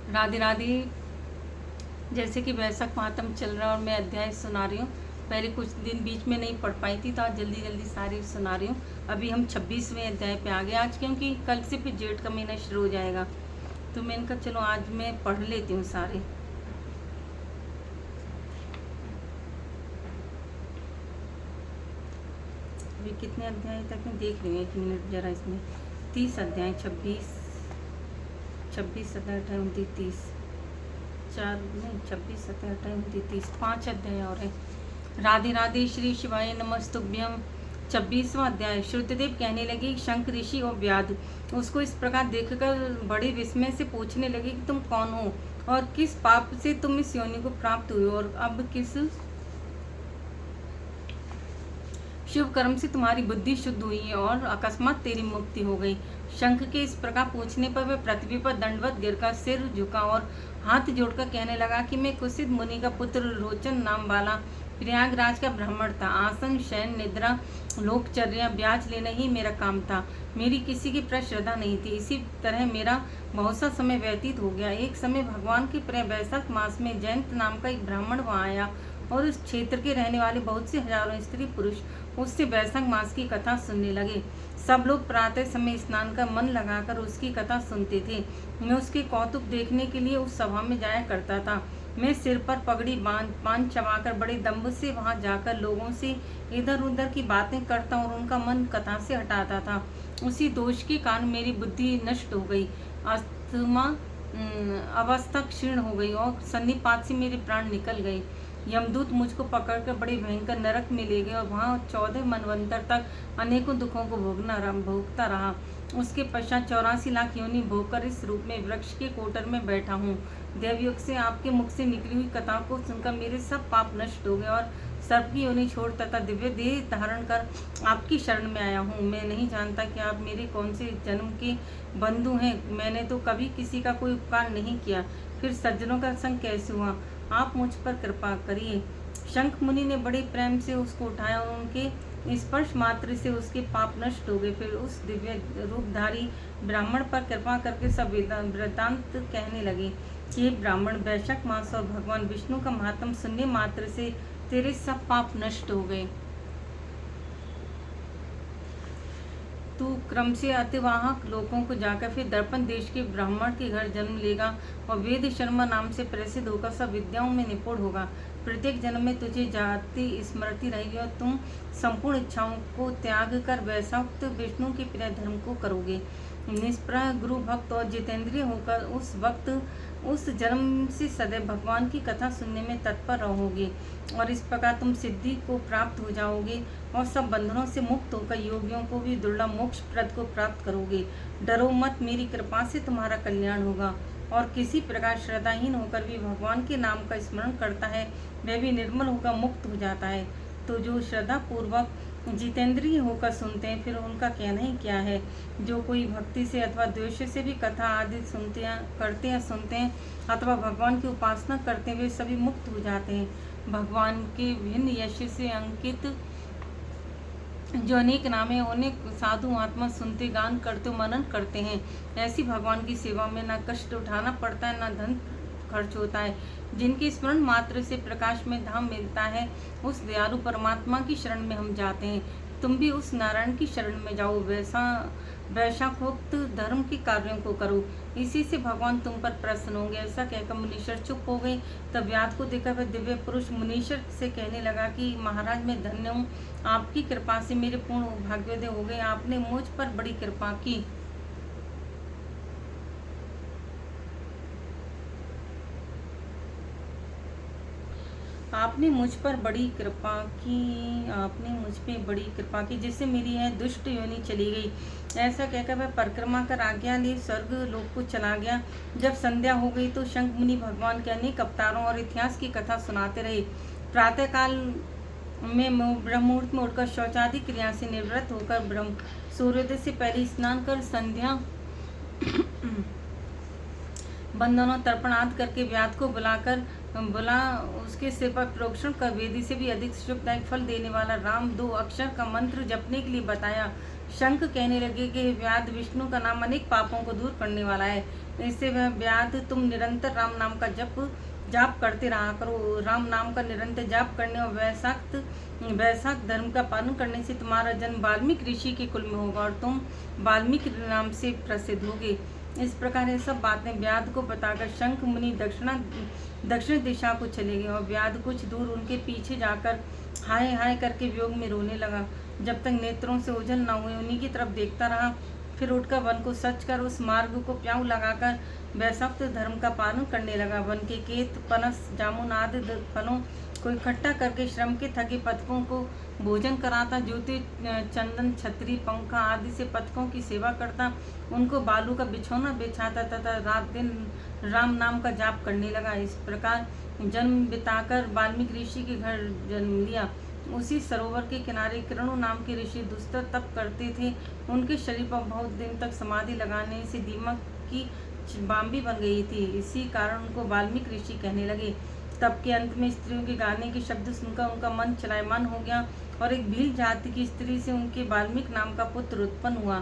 राधे राधे। जैसे कि वैशाख मातम चल रहा है और मैं अध्याय सुना रही हूँ। पहले कुछ दिन बीच में नहीं पढ़ पाई थी तो आज जल्दी जल्दी सारे सुना रही हूँ। अभी हम 26वें अध्याय पे आ गए आज, क्योंकि कल से फिर जेठ का महीना शुरू हो जाएगा। तो मैंने कहा चलो आज मैं पढ़ लेती हूँ सारे। अभी कितने अध्याय तक मैं देख रही हूँ, 1 मिनट जरा। इसमें 30 अध्याय, 26 27 28 29 30, 4 नहीं 26 27 28 29 30, 5 अध्याय और है। राधे राधे। श्री शिवाय नमस्तुभ्यम। 26वां अध्याय। श्रुतदेव कहने लगे, शंख ऋषि और व्याध उसको इस प्रकार देखकर बड़े विस्मय से पूछने लगे कि तुम कौन हो और किस पाप से तुम इस योनि को प्राप्त हुए और अब किस शुभ कर्म से तुम्हारी बुद्धि शुद्ध हुई है और अकस्मात तेरी मुक्ति हो गई। शंख के इस प्रकार पूछने पर वह पृथ्वी पर दंडवत गिरकर सिर झुका और हाथ जोड़कर कहने लगा कि मैं कुसित मुनि का पुत्र रोचन नाम वाला प्रयागराज का ब्राह्मण था। आसन, शयन, निद्रा, लोकचर्या, ब्याज लेना ही मेरा काम था। मेरी किसी की प्रति श्रद्धा नहीं थी। इसी तरह मेरा बहुत सा समय व्यतीत हो गया। एक समय भगवान के प्रिय वैशाख मास में जयंत नाम का एक ब्राह्मण वहाँ आया और उस क्षेत्र के रहने वाले बहुत से हजारों स्त्री पुरुष उससे वैशाख मास की कथा सुनने लगे। सब लोग प्रातः समय स्नान का मन लगाकर उसकी कथा सुनते थे। मैं उसके कौतुक देखने के लिए उस सभा में जाया करता था। मैं सिर पर पगड़ी बांध पान चबाकर बड़े दम्भ से वहां जाकर लोगों से इधर उधर की बातें करता और उनका मन कथा से हटाता था। उसी दोष के कारण मेरी बुद्धि नष्ट हो गई, अस्थमा अवस्था क्षीण हो गई और सन्निपात से मेरे प्राण निकल गए। यमदूत मुझको पकड़कर बड़े भयंकर नरक में ले गए और वहाँ 14 मनवंतर तक अनेकों दुखों को भोगता रहा। उसके पश्चात 84 लाख योनि भोगकर इस रूप में वृक्ष के कोटर में बैठा हूँ। देवयुग से आपके मुख से निकली हुई कथा को सुनकर मेरे सब पाप नष्ट हो गए और सर्प की योनि छोड़ तथा दिव्य देह धारण कर आपकी शरण में आया हूँ। मैं नहीं जानता कि आप मेरे कौन से जन्म के बंधु हैं। मैंने तो कभी किसी का कोई उपकार नहीं किया, फिर सज्जनों का संग कैसे हुआ? आप मुझ पर कृपा करिए। शंख मुनि ने बड़े प्रेम से उसको उठाया और उनके स्पर्श मात्र से उसके पाप नष्ट हो गए। फिर उस दिव्य रूपधारी ब्राह्मण पर कृपा करके सब वृतांत कहने लगे कि हे ब्राह्मण, वैशाख मास और भगवान विष्णु का महात्म सुनने मात्र से तेरे सब पाप नष्ट हो गए। तू क्रम से अतिवाहक लोगों को जाकर फिर दर्पण देश के ब्राह्मण के घर जन्म लेगा और वेद शर्मा नाम से प्रसिद्ध होकर सब विद्याओं में निपुण होगा। प्रत्येक जन्म में तुझे जाति स्मृति रहेगी और तुम संपूर्ण इच्छाओं को त्याग कर वैशाक्त विष्णु के प्रिय धर्म को करोगे। निष्प्रह गुरु भक्त और जितेंद्रिय होकर उस वक्त उस जन्म से सदैव भगवान की कथा सुनने में तत्पर रहोगे और इस प्रकार तुम सिद्धि को प्राप्त हो जाओगे और सब बंधनों से मुक्त होकर योगियों को भी दुर्लभ मोक्ष प्रद को प्राप्त करोगे। डरो मत, मेरी कृपा से तुम्हारा कल्याण होगा। और किसी प्रकार श्रद्धाहीन होकर भी भगवान के नाम का स्मरण करता है वह भी निर्मल होकर मुक्त हो जाता है। तो जो श्रद्धा पूर्वक जितेंद्रिय होकर सुनते हैं, फिर उनका कहना ही क्या है। जो कोई भक्ति से अथवा द्वेष से भी कथा आदि करते हैं सुनते हैं अथवा भगवान की उपासना करते हैं, वे सभी मुक्त हो जाते हैं। भगवान के भिन्न यश से अंकित जो अनेक नाम है उन्हें साधु महात्मा सुनते, गान करते, मनन करते हैं। ऐसी भगवान की सेवा में न कष्ट उठाना पड़ता है, न धन खर्च होता है। जिनके स्मरण मात्र से प्रकाश में धाम मिलता है, उस दयालु परमात्मा की शरण में हम जाते हैं। तुम भी उस नारायण की शरण में जाओ, वैशाखोक्त धर्म के कार्यों को करो, इसी से भगवान तुम पर प्रसन्न होंगे। ऐसा कहकर मुनीश्वर चुप हो गए। तब व्याध को देखा वह दिव्य पुरुष मुनीश्वर से कहने लगा कि महाराज, मैं धन्य हूँ, आपकी कृपा से मेरे पूर्ण भाग्योदय हो गए। आपने मुझ पर बड़ी कृपा की। आपने मुझ पे बड़ी कृपा की, जिससे मेरी यह दुष्ट योनि चली गई। ऐसा कहकर वह परिक्रमा कर आज्ञा ले स्वर्ग लोक को चला गया। जब संध्या हो गई तो शंख मुनि भगवान के अनेक अवतारों और इतिहास की कथा सुनाते रहे। प्रातःकाल में ब्रह्मुहूर्त में उठकर शौचादि क्रिया से निवृत्त होकर सूर्योदय से पहले स्नान कर संध्या बंधनों तर्पण आदि करके व्याध को बुला उसके सिर पर प्रोक्षण कर वेदी से भी अधिक सुखदायक फल देने वाला राम 2 अक्षर का मंत्र जपने के लिए बताया। शंख कहने लगे कि हे व्याध, विष्णु का नाम अनेक पापों को दूर करने वाला है। इससे वह व्याध, तुम निरंतर राम नाम का जाप करते रहा करो। राम नाम का निरंतर जाप करने और वैशाख धर्म का पालन करने से तुम्हारा जन्म वाल्मीकि ऋषि के कुल में होगा और तुम वाल्मीकि नाम से प्रसिद्ध होगे। इस प्रकार ये सब बातें व्याध को बताकर शंख मुनि दक्षिण दिशा को चले गए और व्याध कुछ दूर उनके पीछे जाकर हाय हाय करके वियोग में रोने लगा। जब तक नेत्रों से ओझल न हुए उन्हीं की तरफ देखता रहा। फिर उठकर वन को सच कर उस मार्ग को प्याऊ लगाकर वैशाख धर्म का पालन करने लगा। वन के केत, पनस, जामुन आदि फलों को इकट्ठा करके श्रम के थके पथकों को भोजन कराता, जूते, चंदन, छतरी, पंखा आदि से पथकों की सेवा करता, उनको बालू का बिछौना बिछाता तथा रात दिन राम नाम का जाप करने लगा। इस प्रकार जन्म बिताकर वाल्मीकि ऋषि के घर जन्म लिया। उसी सरोवर के किनारे किरणु नाम के ऋषि दुस्तर तप करते थे। उनके शरीर पर बहुत दिन तक समाधि लगाने से दीमक की बाम्बी बन गई थी। इसी कारण उनको वाल्मीकि ऋषि कहने लगे। तब के अंत में स्त्रियों के गाने के शब्द सुनकर उनका मन चलायमान हो गया और एक भील जाति की स्त्री से उनके वाल्मीकि नाम का पुत्र उत्पन्न हुआ।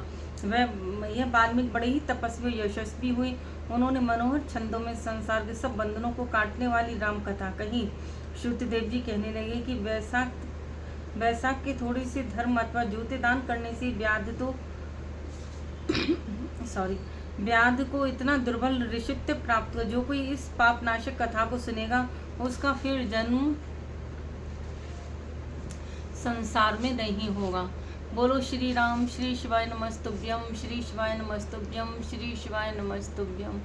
यह वाल्मीकि बड़े ही तपस्वी और यशस्वी हुए। उन्होंने मनोहर छंदों में संसार के सब बंधनों को काटने वाली राम कथा कही। श्रुतदेव जी कहने लगे कि वैशाख के थोड़ी सी धर्म अथवा जूते दान करने से व्याध को इतना दुर्बल ऋषित्व प्राप्त हुआ। जो कोई इस पापनाशक कथा को सुनेगा उसका फिर जन्म संसार में नहीं होगा। बोलो श्री राम, श्री शिवाय नमस्तुभ्यम, श्री शिवाय नमस्तुभ्यम, श्री शिवाय नमस्तुभ्यम।